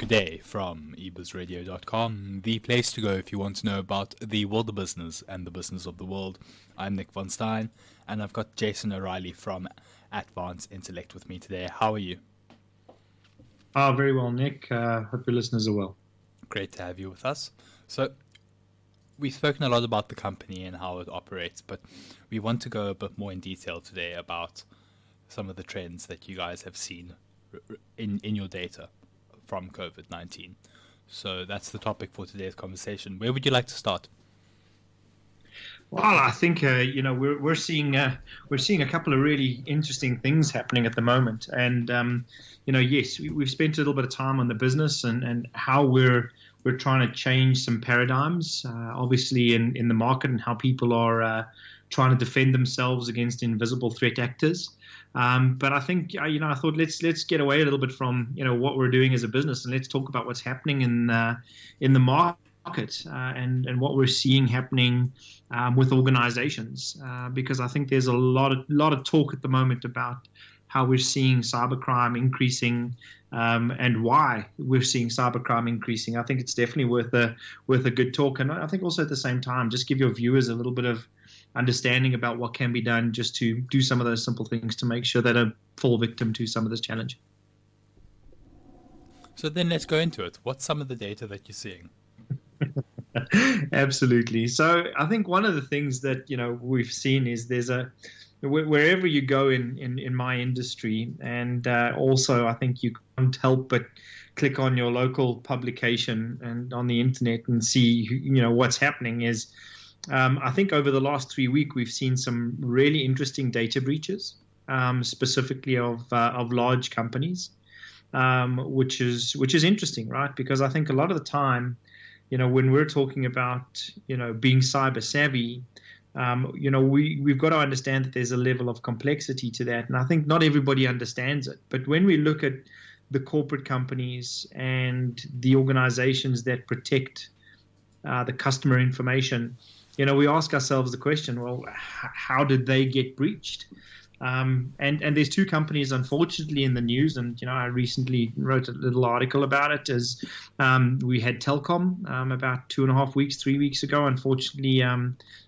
today from eBizRadio.com, the place to go if you want to know about the world of business and the business of the world. I'm Nick von Stein, and I've got Jayson O'Reilly from Atvance Intellect with me today. How are you? Very well, Nick. Hope your listeners are well. Great to have you with us. So, we've spoken a lot about the company and how it operates, but we want to go a bit more in detail today about some of the trends that you guys have seen in your data from COVID-19. So that's the topic for today's conversation. Where would you like to start? Well, I think we're seeing a couple of really interesting things happening at the moment, and yes, we've spent a little bit of time on the business and how we're trying to change some paradigms, obviously in the market, and how people are trying to defend themselves against invisible threat actors. But I think I thought let's get away a little bit from what we're doing as a business, and let's talk about what's happening in the market and what we're seeing happening with organizations, because I think there's a lot of talk at the moment about how we're seeing cybercrime increasing and why we're seeing cybercrime increasing. I think it's definitely worth a good talk, and I think also at the same time just give your viewers a little bit of understanding about what can be done just to do some of those simple things to make sure they don't fall victim to some of this challenge. So then let's go into it. What's some of the data that you're seeing? Absolutely. So I think one of the things that we've seen is there's wherever you go in my industry, and also I think you can't help but click on your local publication and on the internet and see what's happening is I think over the last 3 weeks we've seen some really interesting data breaches, specifically of large companies, which is interesting, right? Because I think a lot of the time, when we're talking about being cyber savvy, we've got to understand that there's a level of complexity to that, and I think not everybody understands it. But when we look at the corporate companies and the organizations that protect the customer information, we ask ourselves the question, well, how did they get breached? And there's two companies, unfortunately, in the news, and I recently wrote a little article about it. As we had Telkom about 2.5 weeks, 3 weeks ago, unfortunately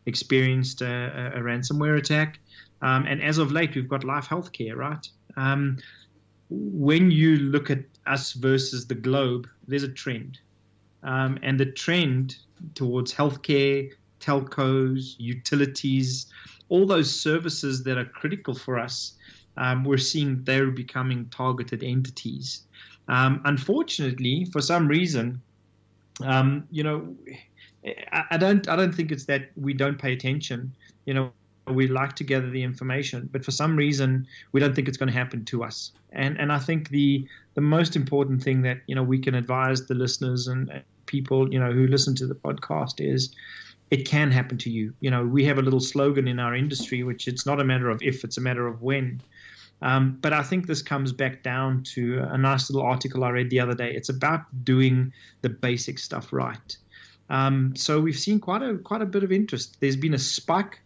experienced a ransomware attack, and as of late we've got Life Healthcare, right? When you look at us versus the globe, there's a trend, and the trend towards healthcare, telcos, utilities, all those services that are critical for us, we're seeing they're becoming targeted entities. Unfortunately, for some reason, I don't think it's that we don't pay attention. We like to gather the information, but for some reason, we don't think it's going to happen to us. And I think the most important thing that we can advise the listeners and people who listen to the podcast is, it can happen to you. We have a little slogan in our industry, which it's not a matter of if, it's a matter of when. But I think this comes back down to a nice little article I read the other day. It's about doing the basic stuff right. So we've seen quite a bit of interest. There's been a spike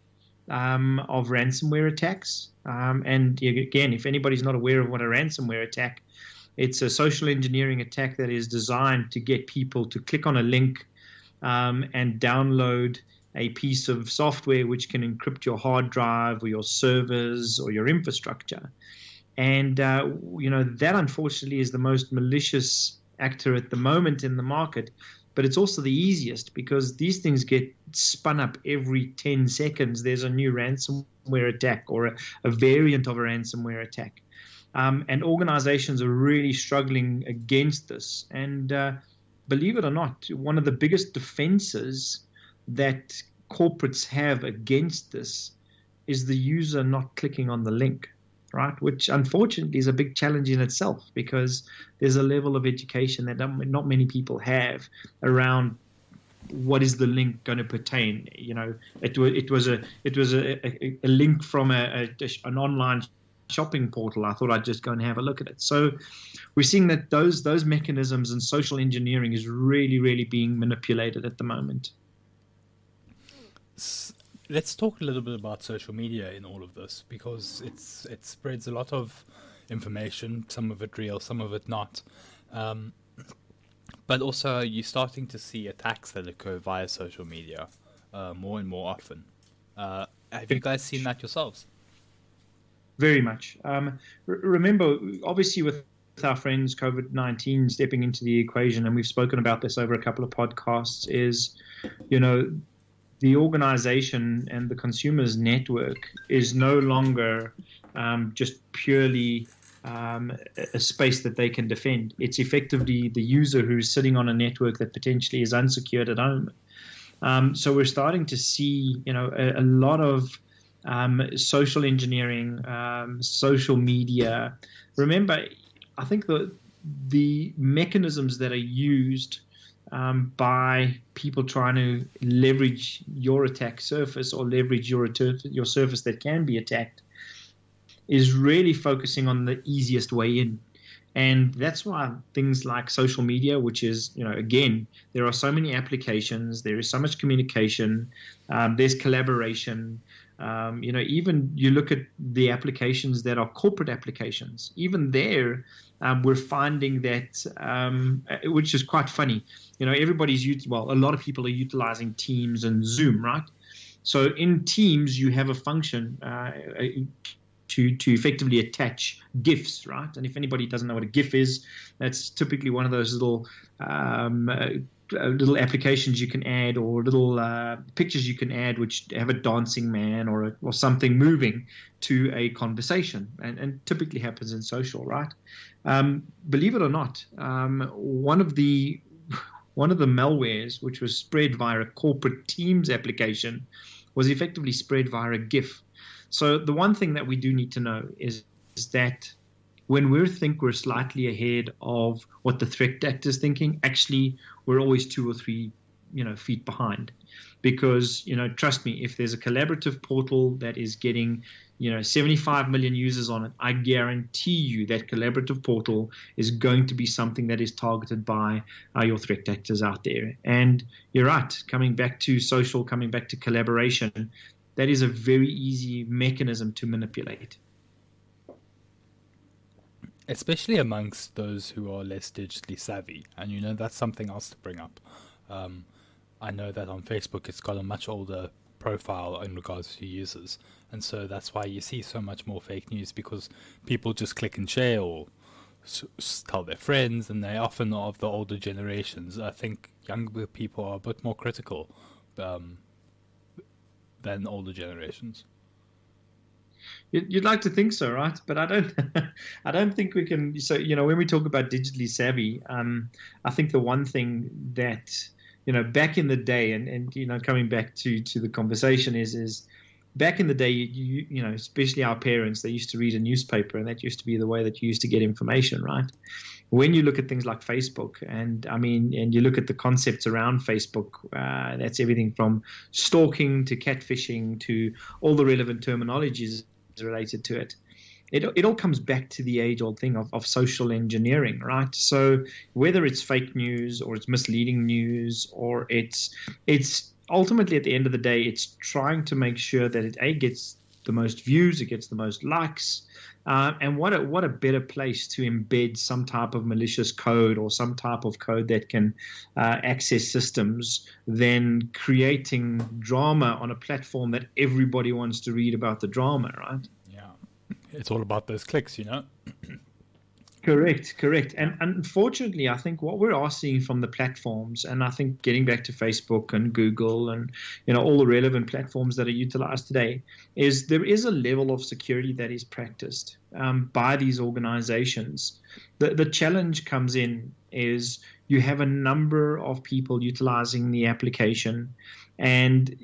of ransomware attacks. And again, if anybody's not aware of what a ransomware attack, it's a social engineering attack that is designed to get people to click on a link and download a piece of software which can encrypt your hard drive or your servers or your infrastructure. And, that unfortunately is the most malicious actor at the moment in the market, but it's also the easiest because these things get spun up every 10 seconds. There's a new ransomware attack or a variant of a ransomware attack. And organizations are really struggling against this. And believe it or not, one of the biggest defenses that corporates have against this is the user not clicking on the link, right? Which unfortunately is a big challenge in itself because there's a level of education that not many people have around what is the link going to pertain. It was a link from an online shopping portal. I thought I'd just go and have a look at it. So we're seeing that those mechanisms and social engineering is really, really being manipulated at the moment. Let's talk a little bit about social media in all of this, because it spreads a lot of information, some of it real, some of it not. But also, you're starting to see attacks that occur via social media more and more often. Have you guys seen that yourselves? Very much. Remember, obviously, with our friends COVID-19 stepping into the equation, and we've spoken about this over a couple of podcasts, is, the organization and the consumer's network is no longer just purely a space that they can defend. It's effectively the user who's sitting on a network that potentially is unsecured at home. So we're starting to see, a lot of social engineering, social media. Remember, I think the mechanisms that are used by people trying to leverage your attack surface or leverage your surface that can be attacked is really focusing on the easiest way in. And that's why things like social media, which is, again, there are so many applications, there is so much communication, there's collaboration. Even you look at the applications that are corporate applications, even there, we're finding that, which is quite funny. A lot of people are utilizing Teams and Zoom, right? So in Teams, you have a function to effectively attach GIFs, right? And if anybody doesn't know what a GIF is, that's typically one of those little applications you can add, or little pictures you can add, which have a dancing man or something moving to a conversation, and typically happens in social, right? Believe it or not, one of the malwares which was spread via a corporate Teams application was effectively spread via a GIF. So the one thing that we do need to know is that when we think we're slightly ahead of what the threat actor is thinking, actually we're always 2 or 3 feet behind. Because, trust me, if there's a collaborative portal that is getting 75 million users on it, I guarantee you that collaborative portal is going to be something that is targeted by your threat actors out there. And you're right, coming back to social, coming back to collaboration, that is a very easy mechanism to manipulate. Especially amongst those who are less digitally savvy. And that's something else to bring up. I know that on Facebook it's got a much older profile in regards to users. And so that's why you see so much more fake news, because people just click and share or tell their friends, and they often are of the older generations. I think younger people are a bit more critical than older generations. You'd like to think so, right? But I don't think we can. So when we talk about digitally savvy, I think the one thing that back in the day, and coming back to the conversation is back in the day, especially our parents, they used to read a newspaper, and that used to be the way that you used to get information, right? When you look at things like Facebook, and you look at the concepts around Facebook, that's everything from stalking to catfishing to all the relevant terminologies related to it. It all comes back to the age-old thing of social engineering, right? So whether it's fake news or it's misleading news, or it's ultimately, at the end of the day, it's trying to make sure that it gets the most views, it gets the most likes, and what a better place to embed some type of malicious code or some type of code that can access systems than creating drama on a platform that everybody wants to read about the drama, right? Yeah, it's all about those clicks, Correct. And unfortunately, I think what we're seeing from the platforms, and I think getting back to Facebook and Google and all the relevant platforms that are utilized today, is there is a level of security that is practiced by these organizations. The challenge comes in is you have a number of people utilizing the application, and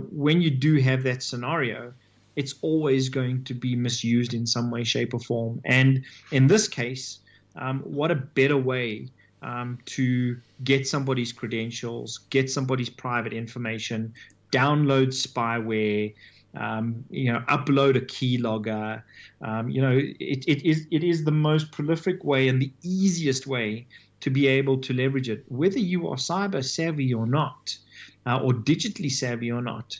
when you do have that scenario, it's always going to be misused in some way, shape, or form. And in this case, what a better way to get somebody's credentials, get somebody's private information, download spyware, upload a keylogger. It is the most prolific way and the easiest way to be able to leverage it, whether you are cyber savvy or not, or digitally savvy or not.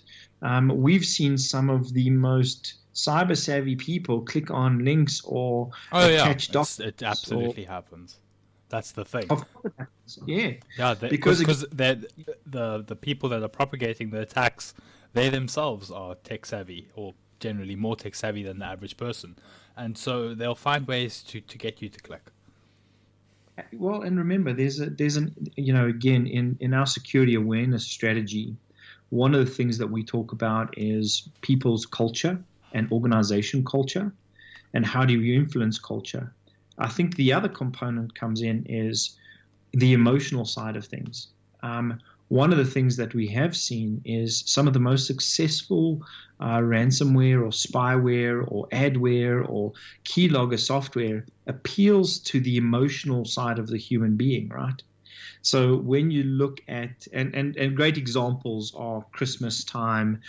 We've seen some of the most cyber savvy people click on links or attach documents. It absolutely happens. That's the thing. Of course it happens. Yeah. Yeah, Because because the people that are propagating the attacks, they themselves are tech savvy, or generally more tech savvy than the average person, and so they'll find ways to get you to click. well, and remember, there's an again, in our security awareness strategy, one of the things that we talk about is people's culture and organization culture, and how do you influence culture. I think the other component comes in is the emotional side of things. One of the things that we have seen is some of the most successful ransomware or spyware or adware or keylogger software appeals to the emotional side of the human being, right? So when you look at, and great examples are Christmas time,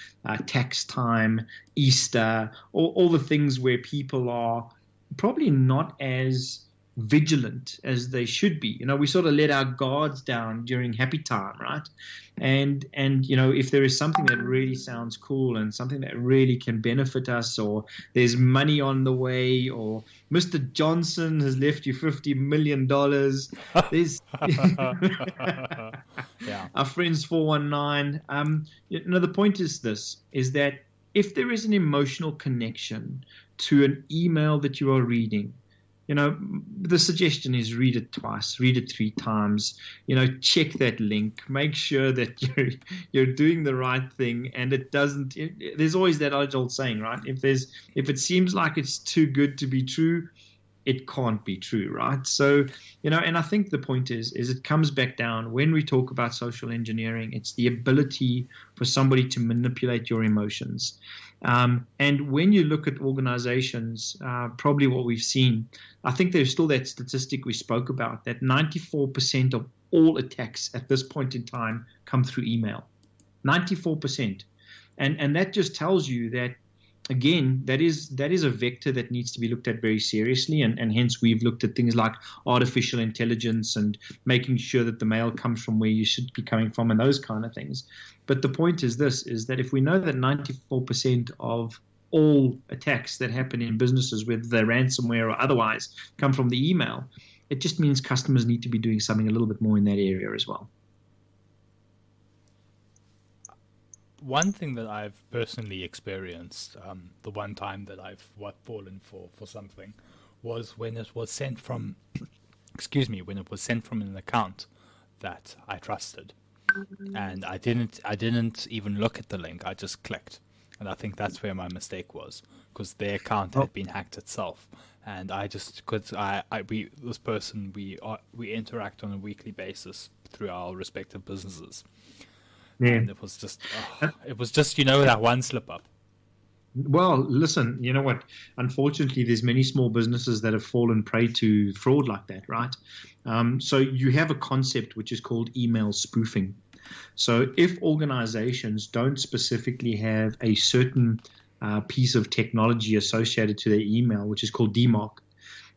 tax time, Easter, all the things where people are probably not as vigilant as they should be. We sort of let our guards down during happy time, right? And if there is something that really sounds cool and something that really can benefit us, or there's money on the way, or Mr. Johnson has left you $50 million, there's Yeah. our friends 419. The point is this, is that if there is an emotional connection to an email that you are reading, the suggestion is read it twice, read it 3 times, check that link, make sure that you're doing the right thing, and it doesn't. There's always that old saying, right? If it seems like it's too good to be true, it can't be true, right? So, and I think the point is it comes back down when we talk about social engineering, it's the ability for somebody to manipulate your emotions. And when you look at organizations, probably what we've seen, I think there's still that statistic we spoke about, that 94% of all attacks at this point in time come through email. 94%. And that just tells you that, again, that is a vector that needs to be looked at very seriously, and hence we've looked at things like artificial intelligence and making sure that the mail comes from where you should be coming from and those kind of things. But the point is this, is that if we know that 94% of all attacks that happen in businesses, whether they're ransomware or otherwise, come from the email, it just means customers need to be doing something a little bit more in that area as well. One thing that I've personally experienced, the one time that I've fallen for something, was when it was sent from, when it was sent from an account that I trusted, and I didn't even look at the link. I just clicked, and I think that's where my mistake was, because their account had been hacked itself, and I just we interact on a weekly basis through our respective businesses. Yeah. And it was just that one slip up. Well, listen, you know what? Unfortunately, there's many small businesses that have fallen prey to fraud like that, right? So you have a concept which is called email spoofing. So if organizations don't specifically have a certain piece of technology associated to their email, which is called DMARC,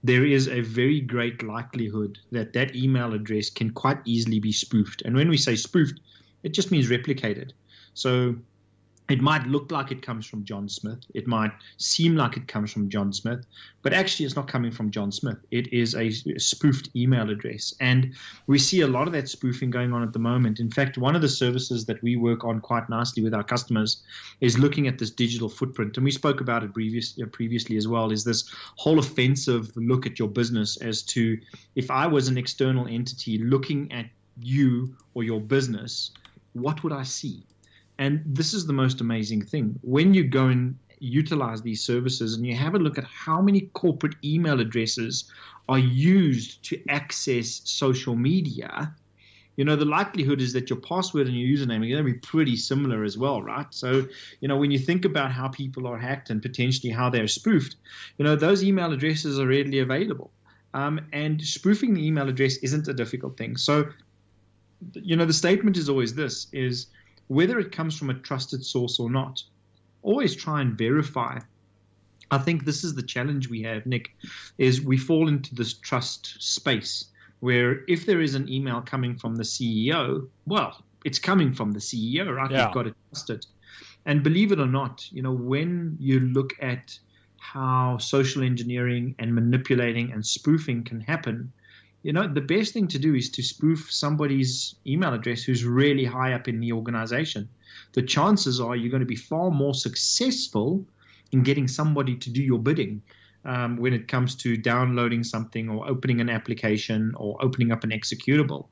there is a very great likelihood that that email address can quite easily be spoofed. And when we say spoofed, it just means replicated. So it might look like it comes from John Smith. It might seem like it comes from John Smith, but actually it's not coming from John Smith. It is a spoofed email address. And we see a lot of that spoofing going on at the moment. In fact, one of the services that we work on quite nicely with our customers is looking at this digital footprint. And we spoke about it previously as well, is this whole offensive look at your business as to, if I was an external entity looking at you or your business, what would I see? And this is the most amazing thing. When you go and utilize these services and you have a look at how many corporate email addresses are used to access social media, the likelihood is that your password and your username are going to be pretty similar as well, right? So, when you think about how people are hacked and potentially how they're spoofed, those email addresses are readily available. And spoofing the email address isn't a difficult thing. So, the statement is always this, is whether it comes from a trusted source or not, always try and verify. I think this is the challenge we have, Nick, is we fall into this trust space where if there is an email coming from the CEO, well, it's coming from the CEO, right? Yeah. You've got to trust it. And believe it or not, when you look at how social engineering and manipulating and spoofing can happen, the best thing to do is to spoof somebody's email address who's really high up in the organization. The chances are you're going to be far more successful in getting somebody to do your bidding when it comes to downloading something or opening an application or opening up an executable.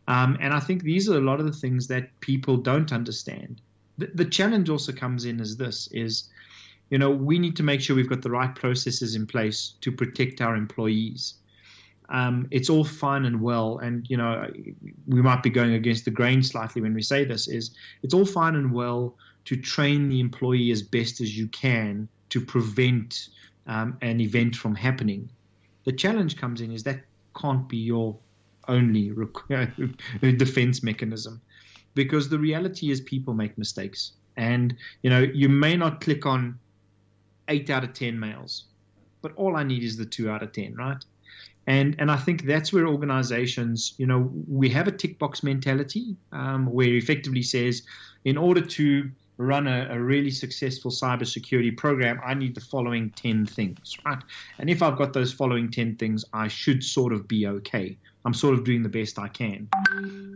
And I think these are a lot of the things that people don't understand. The challenge also comes in as this is, we need to make sure we've got the right processes in place to protect our employees. It's all fine and well, and we might be going against the grain slightly when we say this, is it's all fine and well to train the employee as best as you can to prevent an event from happening. The challenge comes in is that can't be your only defense mechanism, because the reality is people make mistakes, and you may not click on 8 out of 10 mails, but all I need is the 2 out of 10, right? And I think that's where organizations, we have a tick box mentality where it effectively says, in order to run a really successful cybersecurity program, I need the following 10 things, right? And if I've got those following 10 things, I should sort of be okay. I'm sort of doing the best I can.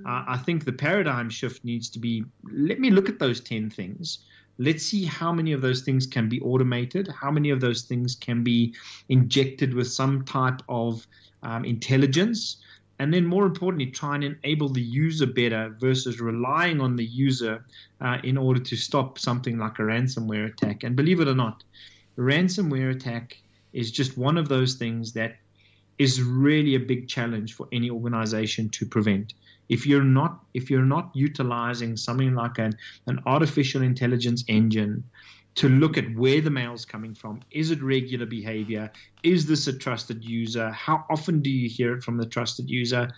I think the paradigm shift needs to be, let me look at those 10 things. Let's see how many of those things can be automated, how many of those things can be injected with some type of intelligence, and then more importantly, try and enable the user better versus relying on the user in order to stop something like a ransomware attack. And believe it or not, a ransomware attack is just one of those things that is really a big challenge for any organization to prevent. If you're not utilizing something like an artificial intelligence engine to look at where the mail's coming from, is it regular behavior? Is this a trusted user? How often do you hear it from the trusted user?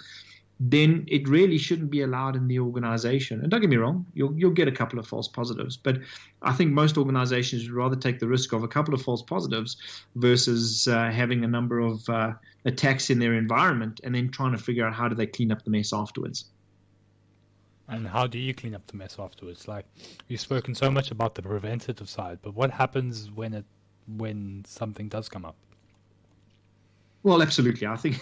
Then it really shouldn't be allowed in the organization. And don't get me wrong, you'll get a couple of false positives, but I think most organizations would rather take the risk of a couple of false positives versus having a number of attacks in their environment and then trying to figure out how do they clean up the mess afterwards. And how do you clean up the mess afterwards? Like, you've spoken so much about the preventative side, but what happens when something does come up? Well, absolutely. I think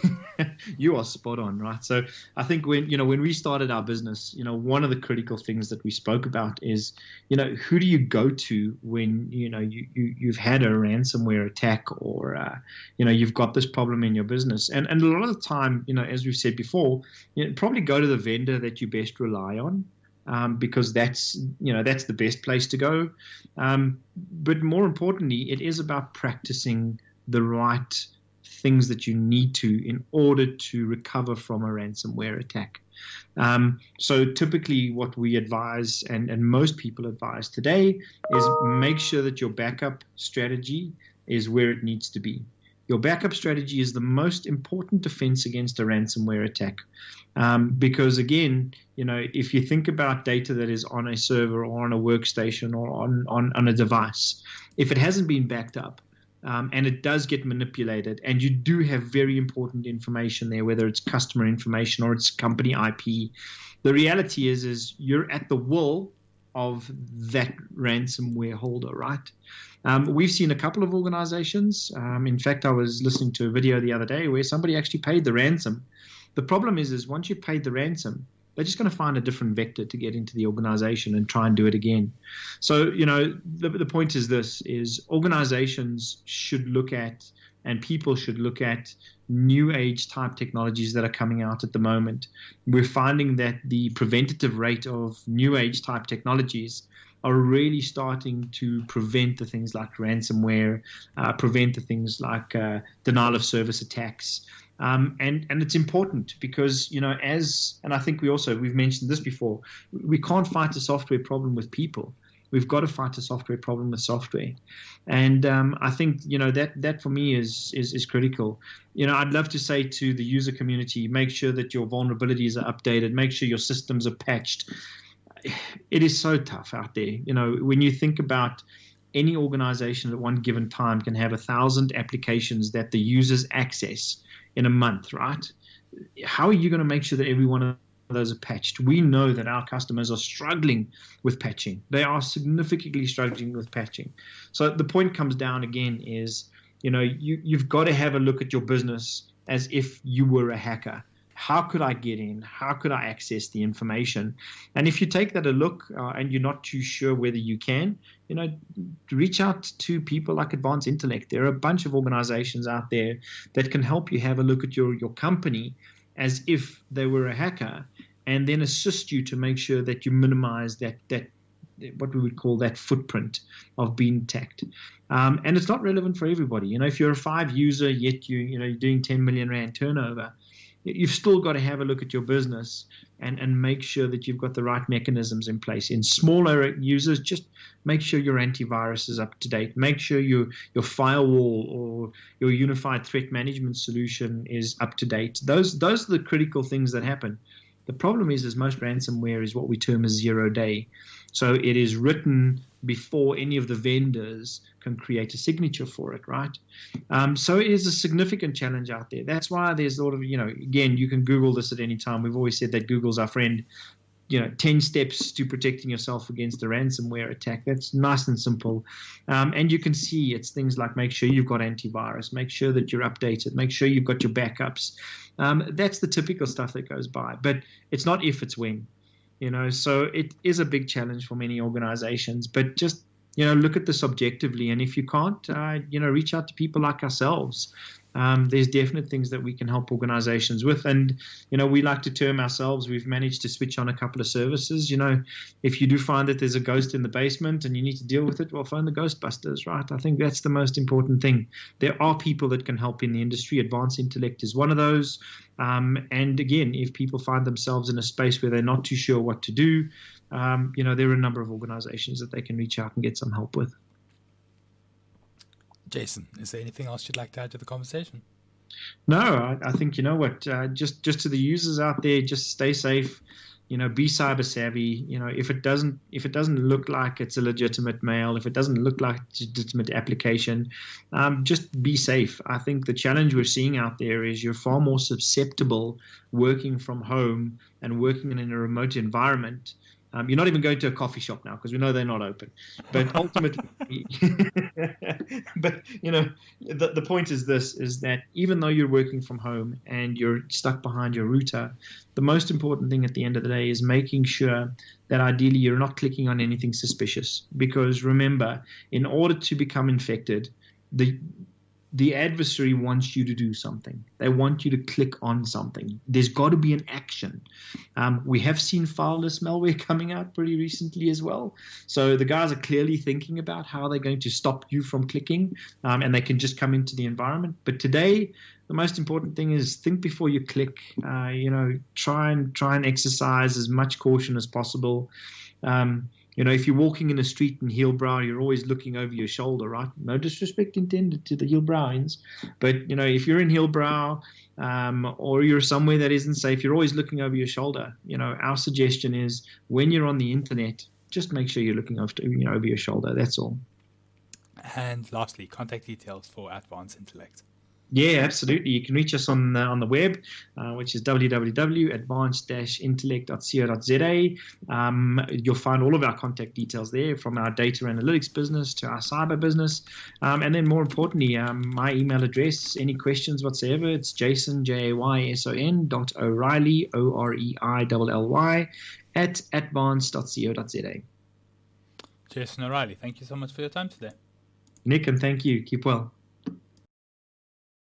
you are spot on, right? So I think when we started our business, one of the critical things that we spoke about is, who do you go to when, you've had a ransomware attack or, you've got this problem in your business. And a lot of the time, as we've said before, probably go to the vendor that you best rely on. Because that's the best place to go. But more importantly, it is about practicing the right things that you need to in order to recover from a ransomware attack. So typically what we advise and most people advise today is make sure that your backup strategy is where it needs to be. Your backup strategy is the most important defense against a ransomware attack. Because again, if you think about data that is on a server or on a workstation or on a device, if it hasn't been backed up, and it does get manipulated, and you do have very important information there, whether it's customer information or it's company IP. The reality is you're at the will of that ransomware holder, right? We've seen a couple of organizations. In fact, I was listening to a video the other day where somebody actually paid the ransom. The problem is once you paid the ransom, they're just going to find a different vector to get into the organization and try and do it again. So, the point is this, is organizations should look at, and people should look at, new age type technologies that are coming out at the moment. We're finding that the preventative rate of new age type technologies are really starting to prevent the things like ransomware, prevent the things like denial of service attacks. And it's important because, and I think we've mentioned this before, we can't fight a software problem with people. We've got to fight a software problem with software. And I think, that for me is critical. I'd love to say to the user community, make sure that your vulnerabilities are updated, make sure your systems are patched. It is so tough out there. When you think about any organization at one given time can have 1,000 applications that the users access in a month, right? How are you going to make sure that every one of those are patched? We know that our customers are struggling with patching. They are significantly struggling with patching. So the point comes down again is, you've got to have a look at your business as if you were a hacker. How could I get in? How could I access the information? And if you take that a look and you're not too sure whether you can, reach out to people like Atvance Intellect. There are a bunch of organizations out there that can help you have a look at your company as if they were a hacker, and then assist you to make sure that you minimize that what we would call that footprint of being attacked. And it's not relevant for everybody. If you're a 5 user, yet you're doing 10 million rand turnover, you've still got to have a look at your business and make sure that you've got the right mechanisms in place. In smaller users, just make sure your antivirus is up to date. Make sure your firewall or your unified threat management solution is up to date. Those are the critical things that happen. The problem is most ransomware is what we term as 0 day. So it is written before any of the vendors can create a signature for it, right? So it is a significant challenge out there. That's why there's a lot of, again, you can Google this at any time. We've always said that Google's our friend. 10 steps to protecting yourself against a ransomware attack. That's nice and simple. And you can see it's things like make sure you've got antivirus, make sure that you're updated, make sure you've got your backups. That's the typical stuff that goes by. But it's not if, it's when. So it is a big challenge for many organizations. But just, look at this objectively. And if you can't, reach out to people like ourselves. There's definite things that we can help organizations with. And, we like to term ourselves, we've managed to switch on a couple of services. If you do find that there's a ghost in the basement and you need to deal with it, well, phone the Ghostbusters, right? I think that's the most important thing. There are people that can help in the industry. Atvance Intellect is one of those. And again, if people find themselves in a space where they're not too sure what to do, there are a number of organizations that they can reach out and get some help with. Jayson, is there anything else you'd like to add to the conversation? No, I think, just to the users out there, just stay safe, be cyber savvy. If it doesn't look like it's a legitimate mail, if it doesn't look like a legitimate application, just be safe. I think the challenge we're seeing out there is you're far more susceptible working from home and working in a remote environment. You're not even going to a coffee shop now because we know they're not open. But ultimately, the point is that even though you're working from home and you're stuck behind your router, the most important thing at the end of the day is making sure that ideally you're not clicking on anything suspicious. Because remember, in order to become infected, the adversary wants you to do something. They want you to click on something. There's got to be an action. We have seen Fileless Malware coming out pretty recently as well. So the guys are clearly thinking about how they're going to stop you from clicking, and they can just come into the environment. But today, the most important thing is think before you click. Try and exercise as much caution as possible. If you're walking in a street in Heilbrow, you're always looking over your shoulder, right? No disrespect intended to the Heilbrowans. But, if you're in Heilbrow or you're somewhere that isn't safe, you're always looking over your shoulder. Our suggestion is when you're on the internet, just make sure you're looking over your shoulder. That's all. And lastly, contact details for Atvance Intellect. Yeah, absolutely. You can reach us on the web, which is www.advanced-intellect.co.za. You'll find all of our contact details there, from our data analytics business to our cyber business. And then more importantly, my email address, any questions whatsoever, it's Jayson, Jayson, .O'Reilly, OREILLY, @advanced.co.za. Jayson O'Reilly, thank you so much for your time today. Nick, and thank you. Keep well.